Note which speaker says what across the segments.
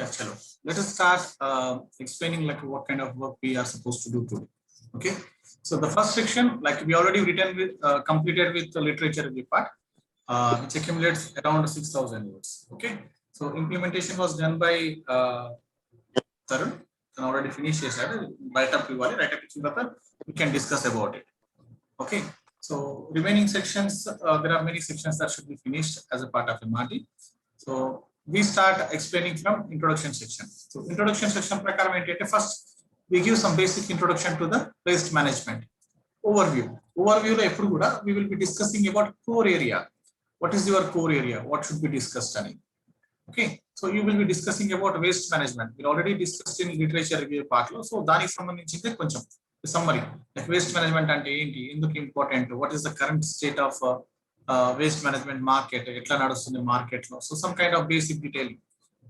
Speaker 1: Yeah, chalo. Let us start explaining like what kind of work we are supposed to do today. Okay. So the first section, like we already written with completed with the literature review part, which accumulates around 6,000 words. Okay. So implementation was done by Tarun and already finished. Write up we can discuss about it. Okay. So remaining sections, there are many sections that should be finished as a part of MRT. So we start explaining from introduction section. So introduction section prakaram enti first we give some basic introduction to the waste management overview. Overview lo eppudu kuda we will be discussing about core area. What is your core area? What should be discussed ani? Okay, so you will be discussing about waste management. We already discussed in literature review part lo. So daniki sambandhinchinte koncham summary like waste management ante enti, enduku important, what is the current state of waste management market, etla nadustundi market lo. So some kind of basic detailing,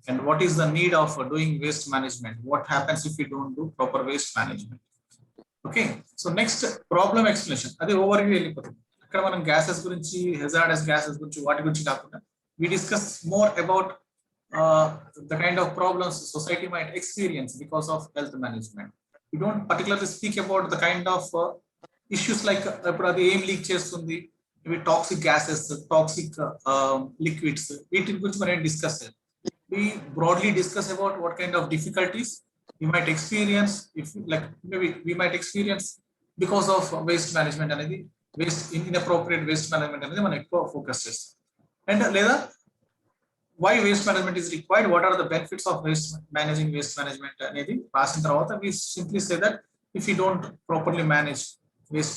Speaker 1: and what is the need of doing waste management, what happens if we don't do proper waste management. Okay, so next problem explanation, adi overview వెళ్ళిపోతుంది. అక్కడ మనం gases గురించి, hazardous gases గురించి, వాటి గురించి కాకుండా we discuss more about the kind of problems society might experience because of health management. We don't particularly speak about the kind of issues like ఇప్పుడు అది ఏం లీక్ చేస్తుంది, ఇవి టాక్సిక్ గ్యాసెస్, టాక్సిక్ లిక్విడ్స్, వీటి గురించి మనం డిస్కస్ చేయాలి. We broadly discuss about what kind of difficulties we might experience, if like maybe we might experience because of waste management అనేది, waste inappropriate waste management అనేది మనం ఎక్కువ ఫోకస్ చేస్తాం. And లేదా why waste management is required, what are the benefits of managing waste management అనేది రాసిన తర్వాత we simply say that if you don't properly manage waste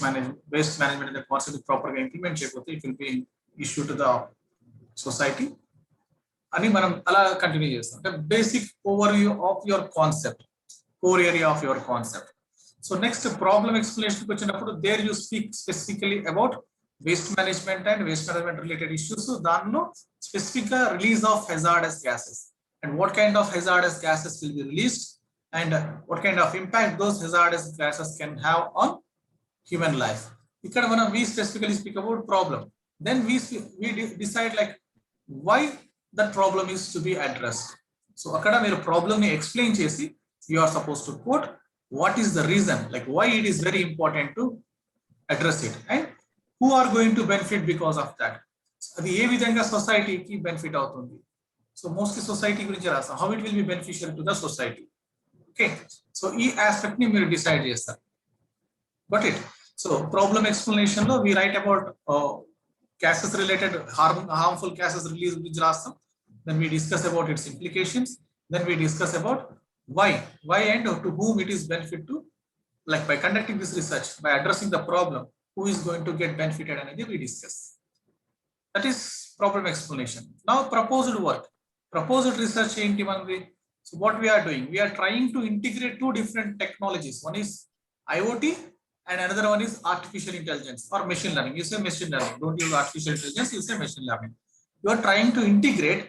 Speaker 1: management and the concept properly implement చేయకపోతే it will be issue to the society అని మనం అలా continue చేస్తాం. అంటే basic overview of your concept, core area of your concept. So next problem ఎక్స్ప్లెనేషన్కి వచ్చినప్పుడు there you speak specifically about waste management and waste management related issues. దానిలో specific గా release of hazardous gases and what kind of hazardous gases will be released and what kind of impact those hazardous gases can have on human life. ఇక్కడ మనం we specifically speak about problem, then we decide like why that problem is to be addressed. So akada meer problem ni explain chesi you are supposed to quote what is the reason, like why it is very important to address it and who are going to benefit because of that. Adi ఏ విధంగా society ki benefit అవుతుంది. So mostly society గురించి రాస్తాం, how it will be beneficial to the society. Okay, so ఈ aspect ni మీరు decide చేస్తారు. Got it? So problem explanation lo we write about gases related harmful gases release which rastam, then we discuss about its implications, then we discuss about why and to whom it is benefit to, like by conducting this research, by addressing the problem, who is going to get benefited and we discuss. That is problem explanation. Now proposed work, proposed research enti manvi. So what we are doing, we are trying to integrate two different technologies. One is IoT and another one is artificial intelligence or machine learning. You say machine learning, don't use artificial intelligence, you say machine learning. You are trying to integrate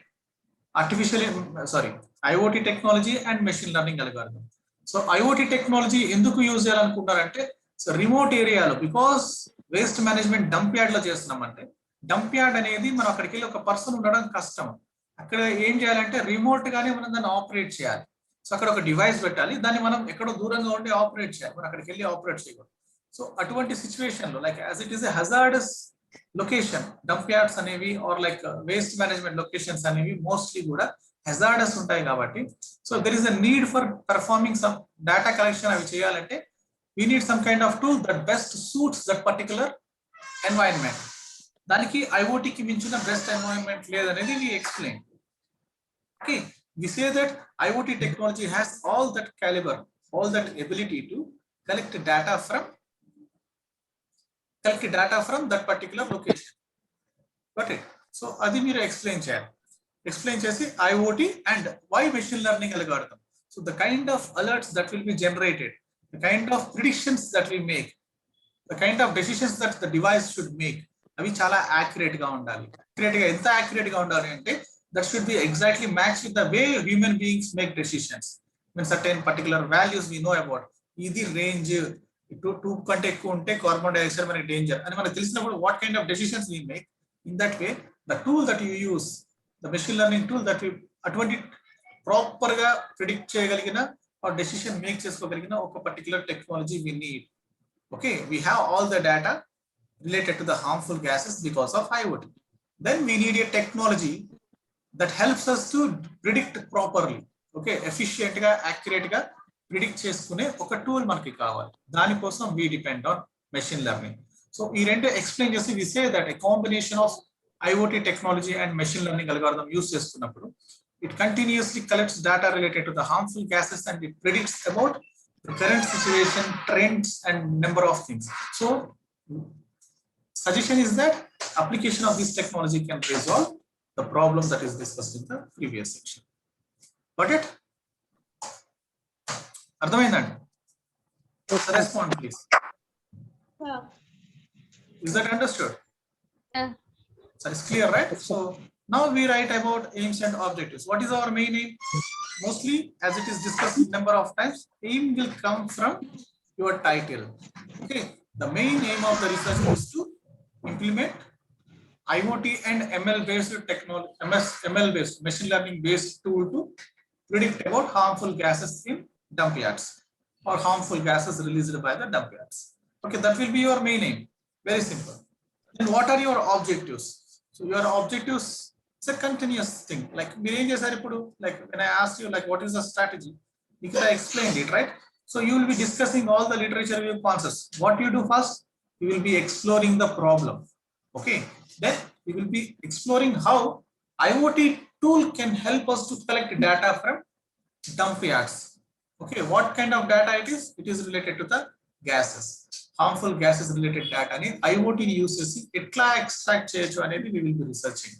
Speaker 1: IoT technology and machine learning algorithm. So IoT technology enduku use cheyalanuntarante, so remote area lo, because waste management dump yard lo chestunnamante, dump yard anedi మనం అక్కడికి వెళ్ళి ఒక person ఉండడం కష్టం. అక్కడ ఏం చేయాలంటే remote గానే మనం దాన్ని ఆపరేట్ చేయాలి. సో అక్కడ ఒక డివైస్ పెట్టాలి, దాన్ని మనం ఎక్కడో దూరంగా ఉండి ఆపరేట్ చేయాలి, మనం అక్కడికి వెళ్ళి ఆపరేట్ చేయకూడదు. సో అటువంటి సిచ్యువేషన్ లో like as it is a hazardous location, dump yards అనేవి are like waste management locations అనేవి మోస్ట్లీ కూడా హెజార్డస్ ఉంటాయి కాబట్టి, so there is a need for performing some data collection. అవి చేయాలంటే we need some kind of tool that best suits that particular environment. దానికి ఐఓటీకి మించిన బెస్ట్ ఎన్వైరన్మెంట్ లేదనేది we explain. Okay, we say that IoT technology has all that calibre, all that ability to collect data from that particular location. Got it? So adi meer explain chesi IoT and why machine learning algorithm. So the kind of alerts that will be generated, the kind of predictions that we make, the kind of decisions that the device should make, avi chala accurate ga undali. Accurate ga enta accurate ga undali ante that should be exactly matched with the way human beings make decisions. When certain particular values we know about, ఇది range 2 కంటే ఎక్కువ ఉంటే carbon dioxide మనకి danger అని మనకు తెలిసినప్పుడు what kind of decisions we make, in that way the tool that you use, the machine learning tool that అటువంటి proper గా ప్రిడిక్ట్ చేయగలిగిన ఆర్ డెసిషన్ మేక్ చేసుకోగలిగిన ఒక particular technology we need. Okay, we have all the data related to the harmful gases because of IoT. Then we need a technology that helps us to predict properly. Okay, efficient గా accurate గా predict చేసుకునే ఒక tool మనకి కావాలి. దానికోసం we depend on machine learning. So ఈ రెండు explain చేసి we say that a combination of IoT technology and machine learning algorithm use చేస్తున్నప్పుడు it continuously collects data related to the harmful gases and it predicts about the current situation, trends, and number of things. So, suggestion is that application of this technology can resolve the problem that is discussed in the previous section. Got it? Ardhamaindandi? Respond, please.
Speaker 2: Yeah.
Speaker 1: Is that understood?
Speaker 2: Yeah.
Speaker 1: So it's clear, right? So now we write about aims and objectives. What is our main aim? Mostly, as it is discussed number of times, aim will come from your title. Okay, the main aim of the research is to implement IoT and ML based technology, ML based machine learning based tool to predict about harmful gases in dump yards or harmful gases released by the dump yards. Okay, that will be your main aim. Very simple. Then what are your objectives? So your objectives, it's a continuous thing. Like like when I asked you like what is the strategy, because I explained it, right? So you will be discussing all the literature review concepts. What you do first, you will be exploring the problem. Okay, then we will be exploring how IoT tool can help us to collect data from dump yards. Okay, what kind of data it is? It is related to the gases. Harmful gases related data ni IoT ni use chesi etla extract cheyachu anedi we will be researching.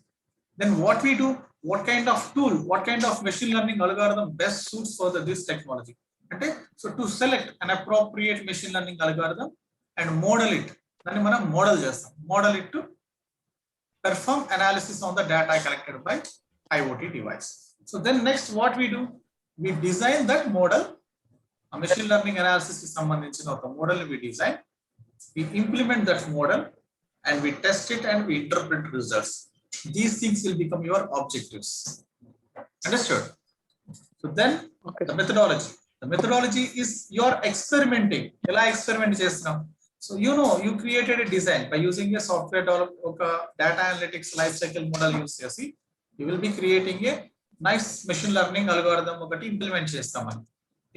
Speaker 1: Then what we do, what kind of tool, what kind of machine learning algorithm best suits for this technology. Okay, so to select an appropriate machine learning algorithm and model it, then మనం model చేస్తాం, model it to perform analysis on the data collected by IoT device. So then next what we do, we design that model. A machine learning analysis కి సంబంధించిన ఒక model ని we design, we implement that model and we test it and we interpret results. These things will become your objectives. Understood? So then the methodology. The methodology is your experimenting. ఎలా experiment చేస్తున్నాం? So you created a design by using a software develop oka data analytics life cycle model use చేసి you will be creating a nice machine learning algorithm ఒకటి implement చేస్తామని.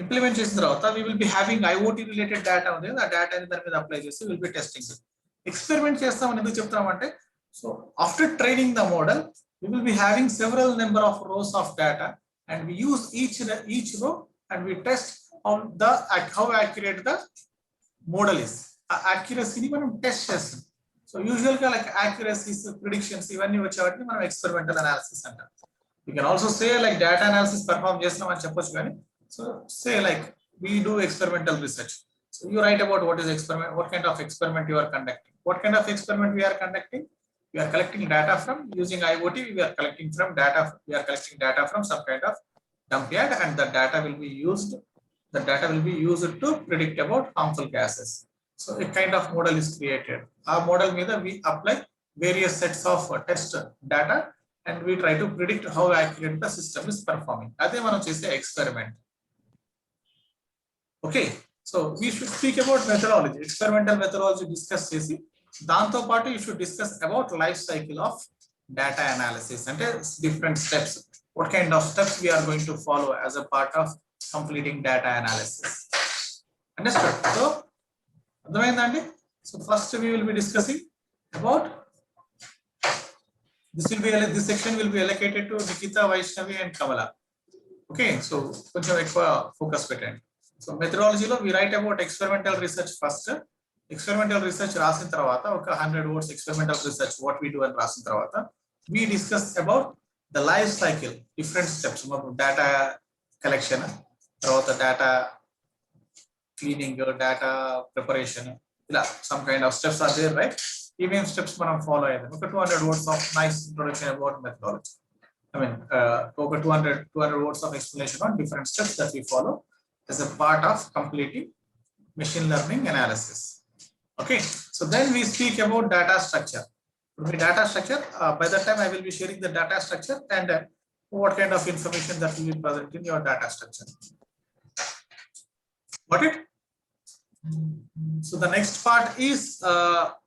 Speaker 1: Implement చేసిన తర్వాత we will be having IoT related data ఉంది, ఆ data ని దాని మీద అప్లై చేసి will be testing it. Experiment చేస్తామని ఎందుకు చెప్తామంటే, so after training the model we will be having several number of rows of data and we use each row and we test on the how accurate the model is. ఆ accuracy ని మనం test చేస్తాం. So usual గా like accuracies, predictions ఇవన్నీ వచ్చేవాటిని మనం experimental analysis అంటాం. You can also say like data analysis perform చేస్తాం అని చెప్పొచ్చు, కానీ so say like we do experimental research. So you write about what is experiment, what kind of experiment you are conducting. What kind of experiment we are conducting? We are collecting data from using IoT. We are collecting data from some kind of dump yard, and the data will be used. The data will be used to predict about harmful gases. So a kind of model is created. Our model means we apply various sets of test data and we try to predict how accurate the system is performing. Ade manam chese experiment. Okay, so we should speak about methodology. Experimental methodology discuss chesi danto paatu you should discuss about life cycle of data analysis and different steps. What kind of steps we are going to follow as a part of completing data analysis. Understood? So అర్థమైందండి? So first we will be discussing about this section will be allocated to Nikita, Vaishnavi and Kamala. Okay, so కొంచెం ఎక్కువ focus పెట్టండి. So మెథడాలజీలో we write about experimental research first. Experimental research రాసిన తర్వాత ఒక 100 words experimental research what we do అని రాసిన తర్వాత we discuss about the life cycle, different steps. Data collection, తర్వాత data cleaning, data preparation, ఇలా some kind of steps are there, right? Even steps మనం follow అయ్యాము. ఒక 200 words of nice introduction about methodology. I mean, over 200 words of explanation on different steps that we follow as a part of completing machine learning analysis. Okay, so then we speak about data structure. The data structure, by that time I will be sharing the data structure and what kind of information that will be present in your data structure. Got it? So the next part is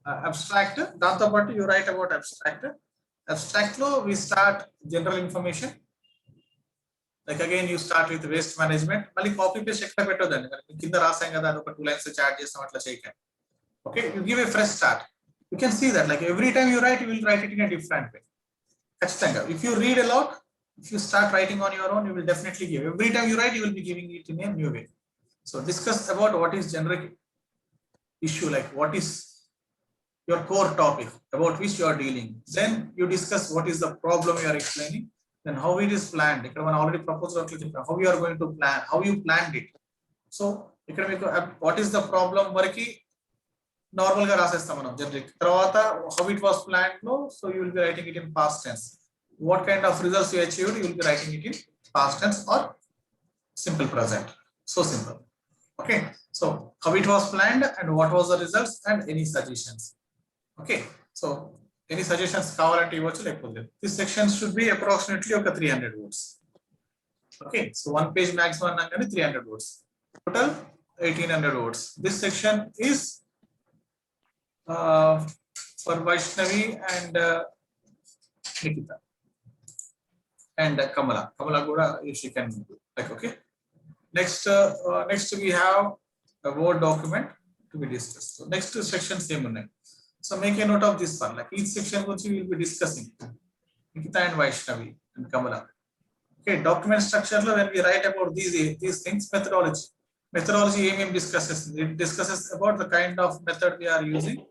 Speaker 1: abstract. Danto part you write about abstract. Abstract lo we start general information. Like again you start with waste management. Mali copy paste ekkada pettodandi. Manaki kinda rasam kada adoka 2 lines chat chesam atla cheyakanడి. Okay, you give a fresh start. You can see that like every time you write, you will write it in a different way. If you read a lot, if you start writing on your own, you will definitely give. Every time you write, you will be giving it in a new way. So discuss about what is generic issue, like what is your core topic about which you are dealing. Then you discuss what is the problem you are explaining. Then how it is planned. Already proposed how you are going to plan, how you planned it. So what is the problem? Normal ga rasestam manam generic tarvata how it was planned no, so you will be writing it in past tense. What kind of results you achieved, you will be writing it in past tense or simple present. So simple. Okay, so how it was planned and what was the results and any suggestions. Okay, so any suggestions kavalante ivochu lekapothe this section should be approximately oka 300 words. Okay, so one page maximum annagane 300 words, total 1800 words. This section is for Vaishnavi and Nikita and Kamala. Kamala Goda, if she can do. Like okay. Next we have a Word document to be discussed. So next section same one. So make a note of this one. Like each section which we will be discussing. Nikita and Vaishnavi and Kamala. Okay, document structure when we write about these things, methodology. Methodology AMM discusses. It discusses about the kind of method we are using.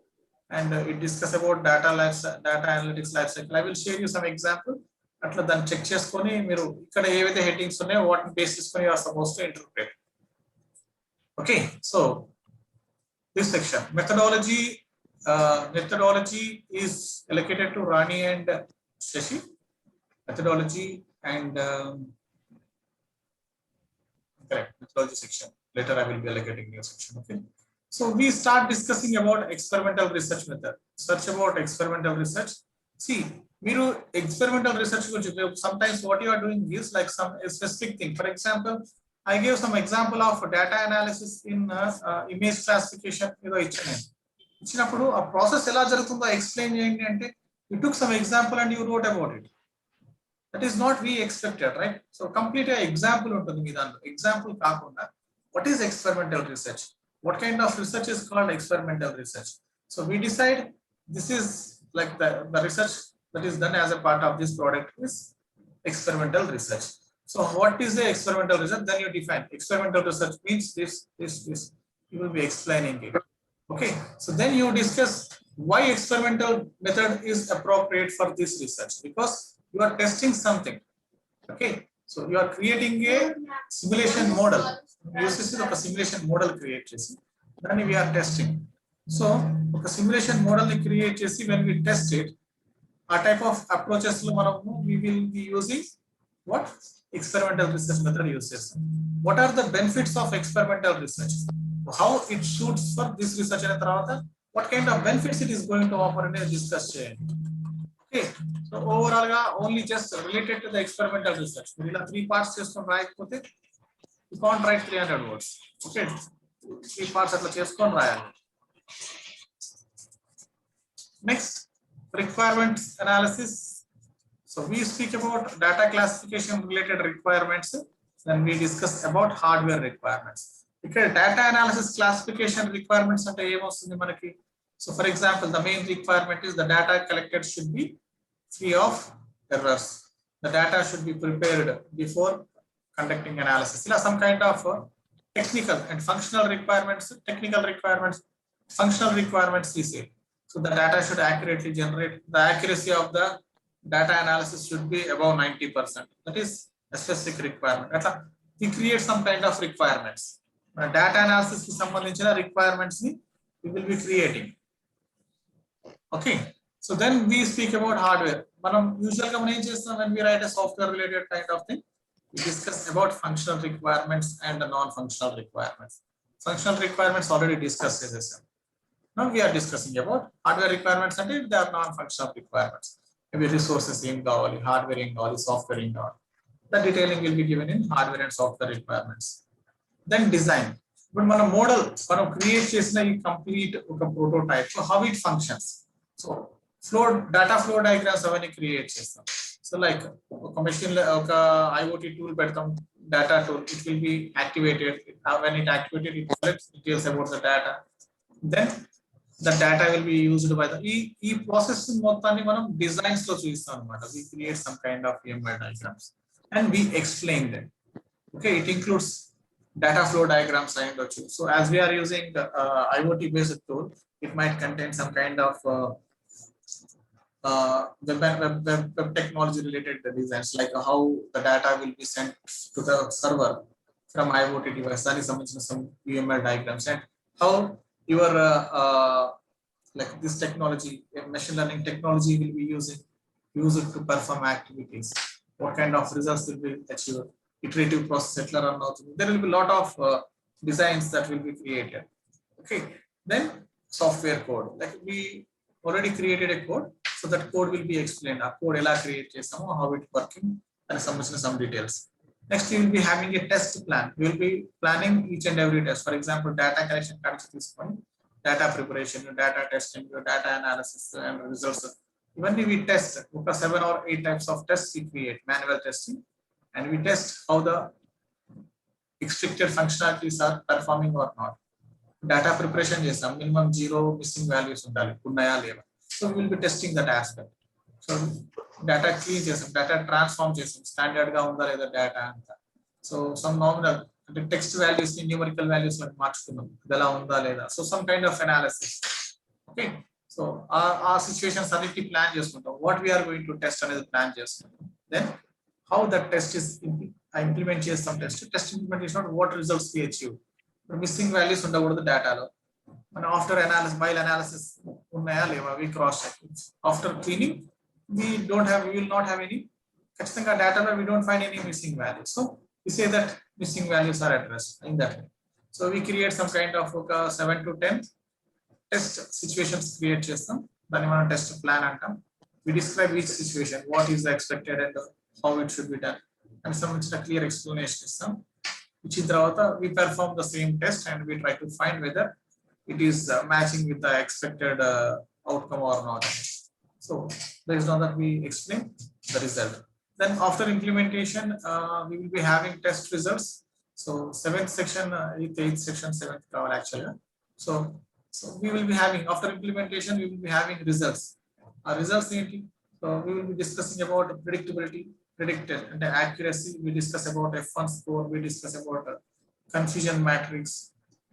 Speaker 1: And it discuss about data analytics life cycle. I will share you some example. Atla dan check cheskoni meeru ikkada evaithe headings unnayo what basis on you are supposed to interpret. Okay, so this section methodology is allocated to Rani and Shashi. Methodology and correct methodology section. Later I will be allocating new section. Okay. So we start discussing about experimental research method. Search about experimental research. See, Miru experimental research, sometimes what you are doing is like some specific thing. For example, I gave some example of data analysis in image classification. A process explain you took some example and you wrote about it. That is not we expected, right? So complete an example. Example, what is experimental research? What kind of research is called experimental research? So we decide this is like the research that is done as a part of this product is experimental research. So what is the experimental research? Then you define experimental research means this. You will be explaining it. Okay. So then you discuss why experimental method is appropriate for this research, because you are testing something. Okay. So you are creating a simulation model. UCC ఒక simulation model create చేసి దాన్ని we are testing. So ఒక simulation model ని create చేసి when we test it, a type of approaches లో మనము we will be using what experimental research method use చేస్తాం. What are the benefits of experimental research? How it suits for this research అయిన తర్వాత what kind of benefits it is going to offer అనేది discuss చేయండి. Okay, so overall ga only just related to the experimental research. మీరు ఇలా 3 parts చేసుకొని రాయకపోతే you can't write 300 words. Okay, 3 parts atla cheskoni rayali. Next, requirements analysis. So we speak about data classification related requirements. Then we discuss about hardware requirements. Ikkada data analysis classification requirements ante em vastundi manaki. So for example, the main requirement is the data collected should be free of errors. The data should be prepared before conducting analysis. Some kind of technical and functional requirements, functional requirements we say. So the data should accurately generate. The accuracy of the data analysis should be above 90%. That is a specific requirement. We create some kind of requirements. Data analysis ki sambandhinchina requirements ni we will be creating. Okay. So then we speak about hardware. Manam usually ga em chestam when we write a software related kind of thing. We discuss about functional requirements and the non-functional requirements. Functional requirements already discussed this. Now we are discussing about hardware requirements and they are non-functional requirements. Maybe resources in kavali, hardware in kavali, software in kavali. The detailing will be given in hardware and software requirements. Then design. But మన model మనం create చేసిన ఈ complete ఒక prototype how it functions. So data flow diagrams అవన్నీ create చేస్తాం. So like ఒక machine ఒక IoT tool పెడతాం, data tool, it will be activated. when it activated, it collects details about the data. Then the data will be used by the ఈ process మొత్తాన్ని మనం designs లో చూపిస్తాం అన్నమాట. we create some kind of UML diagrams and we explain them. Okay, it includes data flow diagrams ayindochu. So as we are using the IoT based tool, it might contain some kind of web technology related designs, like how the data will be sent to the server from IoT device. That is some UML diagrams, and how your like this technology, machine learning technology, will be used to perform activities. What kind of results will be achieved? Iterative process etla run avutundi. There will be a lot of designs that will be created. Okay, then software code, like we already created a code, so that code will be explained. Our code ela create chesamo, how it working, and some details. Next, we will be having a test plan. We will be planning each and every test. For example, data collection, data preparation, data testing, data analysis, and results. Even we test 7 or 8 types of tests we create, manual testing, and we test how the expected functionalities are performing or not. Data preparation chesam, minimum 0 missing values undali, unnaya leva. So we will be testing that aspect. So data clean chesam, data transform chesam, standard ga unda leda data anta. So some nominal text values ni numerical values like మార్చుకున్నాం, idala unda leda. So some kind of analysis. Okay, so our situations అన్నిటి plan చేసుకుంటాం. What we are going to test అనేది plan చేసుకుంటాం. Then how the test is implement చేస్తాం. test implementation, what results we achieve. Missing values ఉండకూడదు డేటాలో. మన after analysis, while analysis ఉన్నాయా లేవా, we cross check. After cleaning, we will not have any, ఖచ్చితంగా డేటాలో we don't find any missing values. So we say that missing values are addressed in that way. So we create some kind of 7 to 10 test situations create చేస్తాం. దాన్ని మనం test plan అంటాం. We describe each situation, what is the expected and how it should be done, and some clear explanation ఇస్తాం. which in తర్వాత we perform the same test and we try to find whether it is matching with the expected outcome or not. So based on that we explain the result. Then after implementation, we will be having test results. So 7th section, 8th section, 7th cover actually. So we will be having, after implementation, we will be having results. Our results, so we will be discussing about predictability, predicted, and the accuracy. We discuss about F1 score. We discuss about confusion matrix.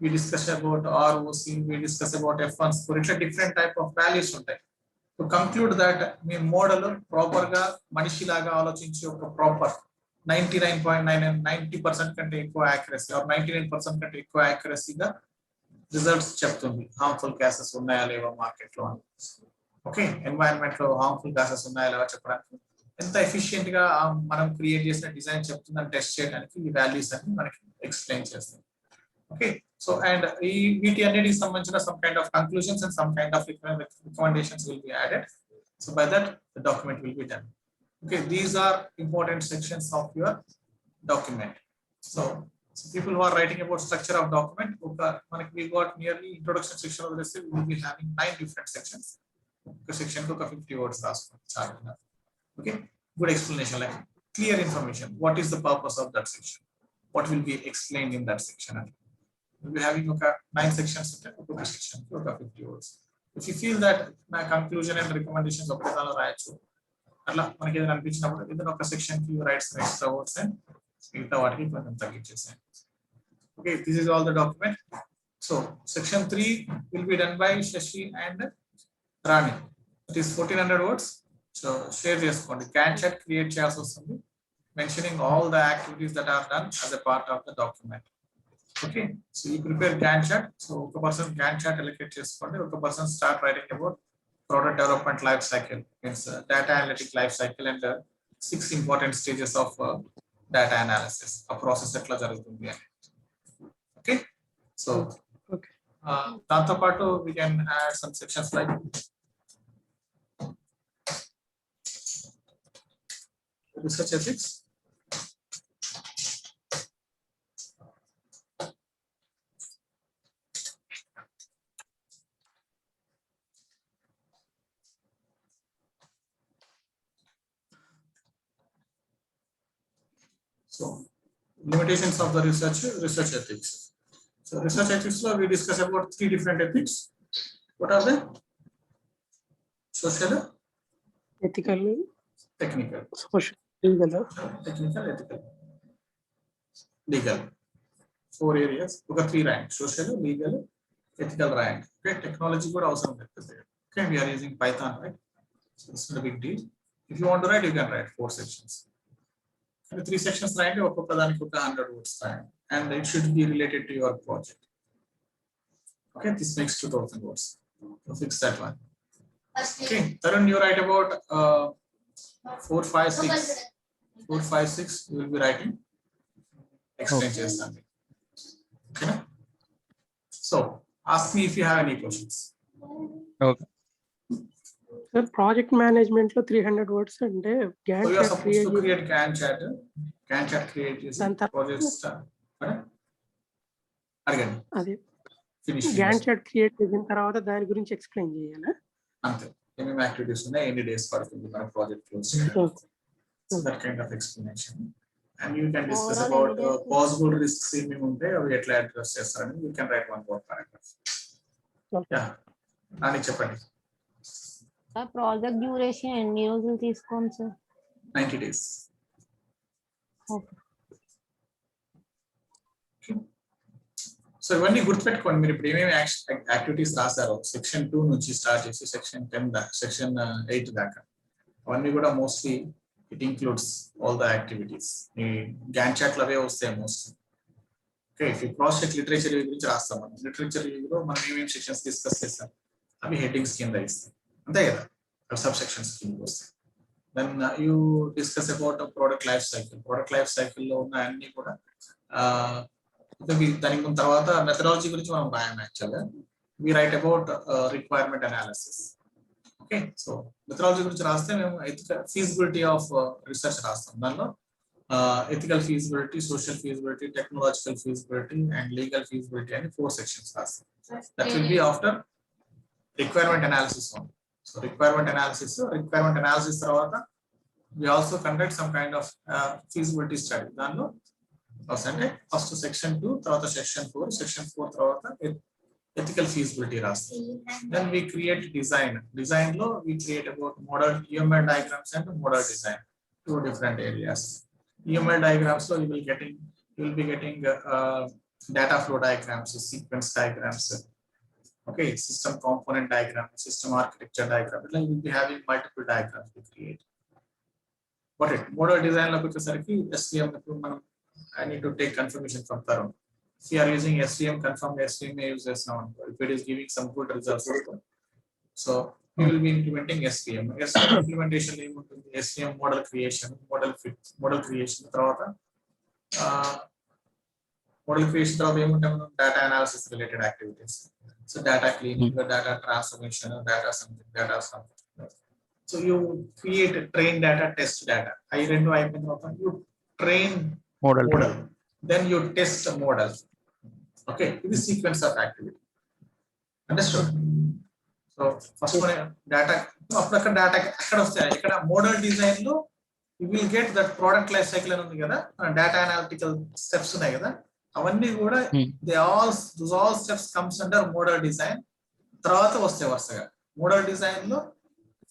Speaker 1: We discuss about ROC. We discuss about F1 score. It's a different type of values ఉంటాయి. To conclude that, me model proper గా మనిషిలాగా ఆలోచించి ఒక proper 99.990% కంటే ఎక్కువ accuracy are 99% కంటే ఎక్కువ యాక్యురసీగా results చెప్తుంది. హార్మ్ఫుల్ గ్యాసెస్ ఉన్నాయా లేవా మార్కెట్ లో అని. ఓకే, ఎన్వైరన్మెంట్ లో హార్మ్ఫుల్ గ్యాసెస్ ఉన్నాయా లేవా చెప్పడానికి ఎంత ఎఫిషియెంట్ గా మనం క్రియేట్ చేసిన డిజైన్ చెప్తుందని టెస్ట్ చేయడానికి ఈ వాల్యూస్ అన్ని మనకి ఎక్స్ప్లెయిన్ చేస్తాం. ఓకే, సో అండ్ ఈ వీటి అన్నిటికి సంబంధించిన some kind of conclusions and some kind of recommendations will be added. So by that the document will be done. Okay, these are important sections of your document. So people who are writing about structure of document, we got nearly introduction section of this, we will be having 9 different sections. Section to 50 words రాసుకోండి. Okay, good explanation, like clear information, what is the purpose of that section, what will be explained in that section. We'll be having 9 sections, okay, section to 50 words. If you feel that my conclusion and recommendations of the రాయొచ్చు, అట్లా మనకి ఏదైనా అనిపించినప్పుడు ఏదైనా ఒక section కి rights extra words and మిగతా వాటికి కొంచెం తగ్గించేసాను. Okay, this is all the document. So section 3 will be done by Shashi and Rani. It is 1400 words. So share చేసుకోండి. Gantt chart create చేయాల్సి వస్తుంది, mentioning all the activities that are done as a part of the document. Okay, so you prepare Gantt chart. So ఒక person Gantt chart allocate చేసుకోండి. ఒక person start writing about product development life cycle, means data analytic life cycle, and 6 important stages of data analysis. A process ఎట్లా జరుగుతుంది అని. Okay, so దాంతో పాటు we can add some sections like research ethics, So limitations of the research ethics. So research ethics law, we discuss about 3 different ethics. What are they? Social,
Speaker 3: ethical,
Speaker 1: technical,
Speaker 3: social, legal.
Speaker 1: technical, ethical, legal. 4 areas. Okay, 3 rank: social, legal, ethical rank. Okay, technology కూడా అవసరం లేదు. Okay, we are using Python, right? So it's not a big deal. If you want to write, you can write 4 sections. And 3 sections రాయండి, ఒక్కొక్క దానికి ఒక 100 words రాయండి, and it should be related to your project. Okay, this makes 2000 words. So fix that one. Okay, Tarun, you write about 4, 5, 6. 4, 5, 6 you will be writing. Explain చేస్తాను. Okay. So ask me if you have any questions.
Speaker 4: Okay.
Speaker 3: Sir, project management lo 300 words అంటే
Speaker 1: So
Speaker 3: Gantt
Speaker 1: you are
Speaker 3: chart
Speaker 1: supposed to
Speaker 3: create
Speaker 1: create Gantt chart. Gantt chart create చేసి
Speaker 3: దాని తర్వాత
Speaker 1: project start. అడగండి.
Speaker 3: అది
Speaker 1: Finish.
Speaker 3: Gantt chart create చేసిన తర్వాత దాని గురించి ఎక్స్ప్లెయిన్ చేయాలా?
Speaker 1: అంతే. ఏమేమి యాక్టివిటీస్ ఉన్నాయి, ఎన్ని డేస్ పడుతుంది మన project close so that kind of explanation. And you can discuss about possible risks ఏమేమి ఉంటాయి, అవి ఎట్లా అడ్రస్ చేస్తారని you can write 1 word paragraph. Yeah, అని చెప్పండి.
Speaker 2: ప్రాజెక్ట్ డ్యూరేషన్ ఎన్ని రోజులు తీసుకోండి సార్?
Speaker 1: 90 days.
Speaker 2: ఓకే.
Speaker 1: సో ఇవన్నీ గుర్తుపెట్టుకోండి. మీరు ఇప్పుడు ఏమేమి యాక్టివిటీస్ రాశారో సెక్షన్ 2 నుంచి స్టార్ట్ చేసి సెక్షన్ 10 దాకా, సెక్షన్ 8 దాకా, అవన్నీ కూడా mostly it includes all the activities. ఈ గ్యాన్ చార్ట్లు అవే వస్తాయి mostly. Okay, cross check literature review గురించి రాస్తాం. మనం లిటరేచర్ రివ్యూలో మనం ఏమేమి సెక్షన్స్ డిస్కస్ చేస్తాం అవి హెడ్డింగ్స్ కింద ఇస్తాం, అంతే కదా, సబ్ సెక్షన్స్ కింద వస్తాయి. Then you discuss about product life cycle. Product life సైకిల్లో ఉన్న అన్ని కూడా దానికి తర్వాత మెథడాలజీ గురించి మనం రాయాలి. యాక్చువల్గా we write about requirement analysis. Okay, so methodology గురించి రాస్తే మేము ఎథికల్ ఫీజిబిలిటీ ఆఫ్ రీసెర్చ్ రాస్తాం. దానిలో ethical feasibility, social feasibility, technological feasibility and legal feasibility అని 4 sections రాస్తాం. That will be after requirement analysis only. So requirement analysis తర్వాత we also conduct some kind of feasibility study. దానిలో అంటే first section 2, తర్వాత section 4, section 4 తర్వాత ethical feasibility రాస్తాం. Then we create design లో we create about model UML diagrams and model design, 2 different areas. UML diagrams లో you will be getting data flow diagrams, sequence diagrams, okay, system component diagram, system architecture diagram. Like you will be having multiple diagrams to create. Got it? Model design lo kuchesariki SVM మనం I need to take confirmation from Tarun. If you are using SVM, confirm SVM uses now. If it is giving some good results, so we will be implementing SVM. SVM implementation ఏముంటుంది? SVM model creation, model creation తర్వాత ఏముంటాయి? Data analysis related activities. So data cleaning, data transformation, data something. So you create train data, test data. I రెండు అయిపోయిన తర్వాత you train model, then you test the model. Okay, this is sequence of activity. Understood? So first one data, అక్కడ data ఎక్కడ వస్తాయి? ఇక్కడ model design లో you will get that product life cycle అని ఉంది కదా, data analytical steps ఉన్నాయి కదా, అవన్నీ కూడా those all steps comes under model design. తర్వాత వస్తాయి వరుసగా. మోడల్ డిజైన్ లో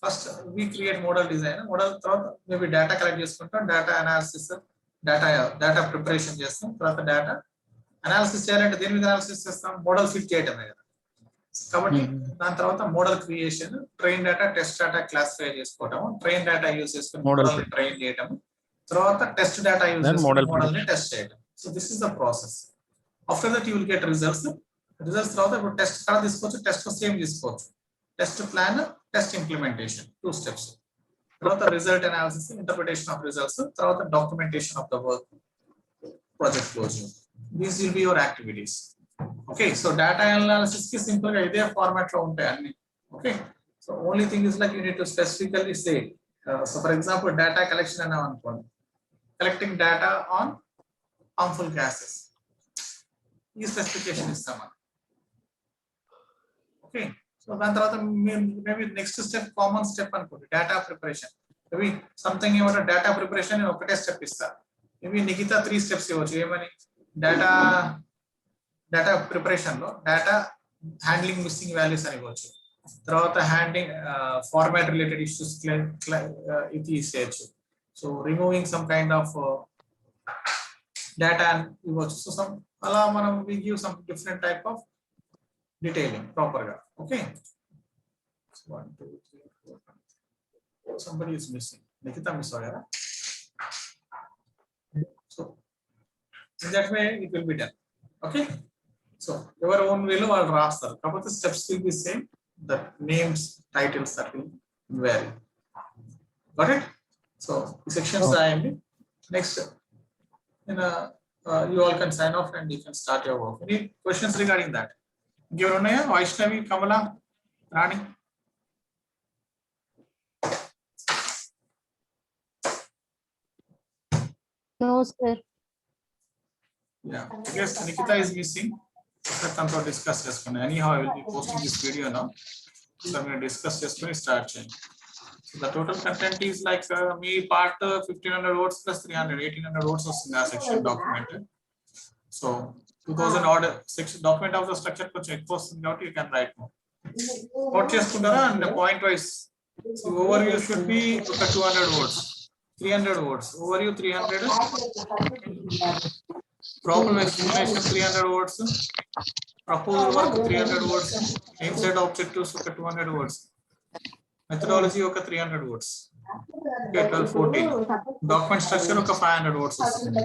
Speaker 1: first we create model design, model తర్వాత మేబీ డేటా కలెక్ట్ చేసుకుంటాం, డేటా అనాలిసిస్, డేటా ప్రిపరేషన్ చేస్తాం. తర్వాత డేటా అనాలిసిస్ చేయాలంటే దేని మీద అనాలిసిస్ చేస్తాం? మోడల్ ఫిట్ చేయటమే కదా. కాబట్టి దాని తర్వాత model creation, train data, test data classify చేసుకోవటం, ట్రైన్ డేటా యూజ్ చేసుకుని మోడల్ ట్రైన్ చేయటం, తర్వాత టెస్ట్ డేటా యూజ్ చేసుకుని మోడల్ ని టెస్ట్ చేయటం. So this is the process. After that you will get results తర్వాత ఇప్పుడు టెస్ట్ కార్డ్ తీసుకోవచ్చు, టెస్ట్ సేమ్ తీసుకోవచ్చు, test plan, test implementation, 2 steps. తర్వాత result analysis, interpretation of results, తర్వాత documentation of the work, project closing. These will be your activities. Okay, so data analysis కి simple గా ఇదే format లో ఉంటాయి అన్ని. Okay, so only thing is like you need to specifically say, so for example data collection అన్నాం అనుకోండి, collecting data on harmful gases, ఈ specification ఇస్తాం మనం. ఓకే, సో దాని తర్వాత maybe next step, common step అనుకోండి, డేటా ప్రిపరేషన్. మేబీ సంథింగ్ ఏమంటే data preparation ఒకటే స్టెప్ ఇస్తా, మేబీ నిఖిత 3 స్టెప్స్ ఇవ్వచ్చు. ఏమని? డేటా ప్రిపరేషన్ లో డేటా హ్యాండ్లింగ్ మిస్సింగ్ వాల్యూస్ అని ఇవ్వచ్చు. తర్వాత హ్యాండ్లింగ్ ఫార్మాట్ రిలేటెడ్ ఇష్యూస్ ఇది తీసేయచ్చు. So removing some kind of data ఇవ్వచ్చు. సో సమ్ అలా మనం we give some different type of detailing proper గా. Okay, 1 2 3 4 somebody is missing. Nikita miss అయ్యారా? So in that way it will be done. Okay, so your own way lo వాళ్ళు రాస్తారు. కాకపోతే steps will be same, the names titles that will vary. Got it? So the sections రాయండి. Next you all can sign off and you can start your work. Any questions regarding that? ఇంకెవరు ఉన్నాయా? వైష్ణవి, కమల, రాణి.
Speaker 2: No, sir.
Speaker 1: Yeah, I guess Nikita is missing. Thanతో discuss చేసుకోండి. Anyhow, I will be posting this video now. So I'm going to discuss చేసుకొని start చేయండి. So the total content is like me part 1500 words plus 300 1800 words వస్తుంది ఆ section document. So 2000 order section document of the structure కొంచెం ఎక్కువ వస్తుంది కాబట్టి you can write more. Note చేసుకుంటారా? And point wise so overview should be ఒక 200 words. 300 words. Overview 300. Problem explanation 300 words. Proposal work 300 words. Aim set objectives ఒక 200 words. Methodology ఒక 300 words. Okay, 12 14. Document structure ఒక 500 words వస్తుంది.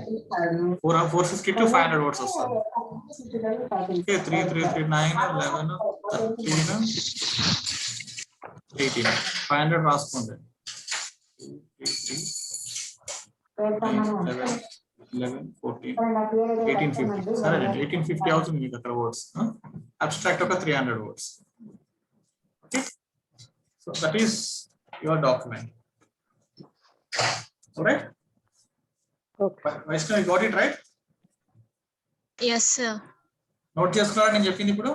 Speaker 1: 450 to 500 words వస్తుంది. Okay, 3 3 3 9 11 13 18 500 రాసుకోండి. 11 14 1850 సరే 1850 అవుతుంది మీకు అక్కడ వర్డ్స్. అబ్స్ట్రాక్ట్ ఒక 300 words. Okay, so that is your document. Right?
Speaker 3: Okay.
Speaker 1: Vaishnavi got it right?
Speaker 4: Yes, sir.
Speaker 1: Note చేసుకున్నారని నేను చెప్పింది ఇప్పుడు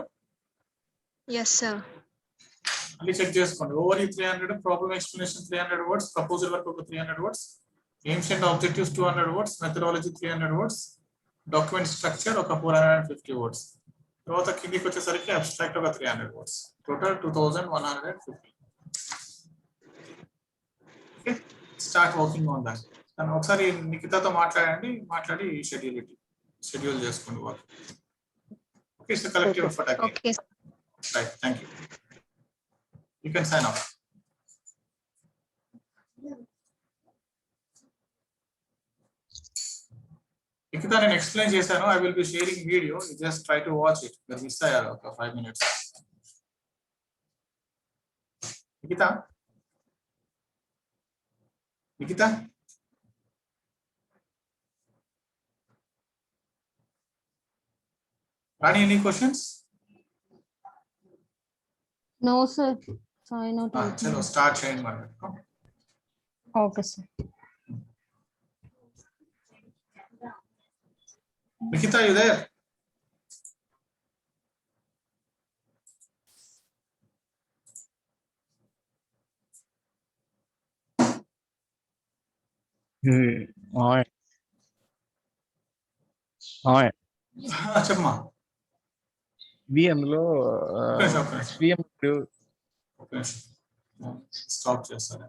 Speaker 4: Yes, sir.
Speaker 1: మళ్ళీ చెక్ చేసుకోండి. Over 300, problem explanation 300 words, proposal work ఒక 300 words, aims and objectives 200 words, methodology 300 words, document structure ఒక 450 words. తర్వాత కిందికి వచ్చేసరికి అబ్స్ట్రాక్ట్ ఒక 300 words. Total 2150. Okay, start working on that. దాన్ని ఒకసారి నిఖితతో మాట్లాడి షెడ్యూల్ చేసుకోండి work. Okay, it's collective effort again.
Speaker 4: Okay.
Speaker 1: Right, thank you. You can sign off. Nikita, నేను ఎక్స్ప్లెయిన్ చేశాను. I will be sharing video, just try to watch it. మీరు miss అయ్యారు ఒక 5 minutes. Nikita Rani, any questions?
Speaker 2: No, sir. Sign out.
Speaker 1: చలో start చేయండి మరి.
Speaker 2: Okay, sir.
Speaker 1: Nikita, you there? చెప్పమా.
Speaker 5: VM లో
Speaker 1: ఒక నిమిషం.
Speaker 5: VM
Speaker 1: స్టాప్ చేస్తాను.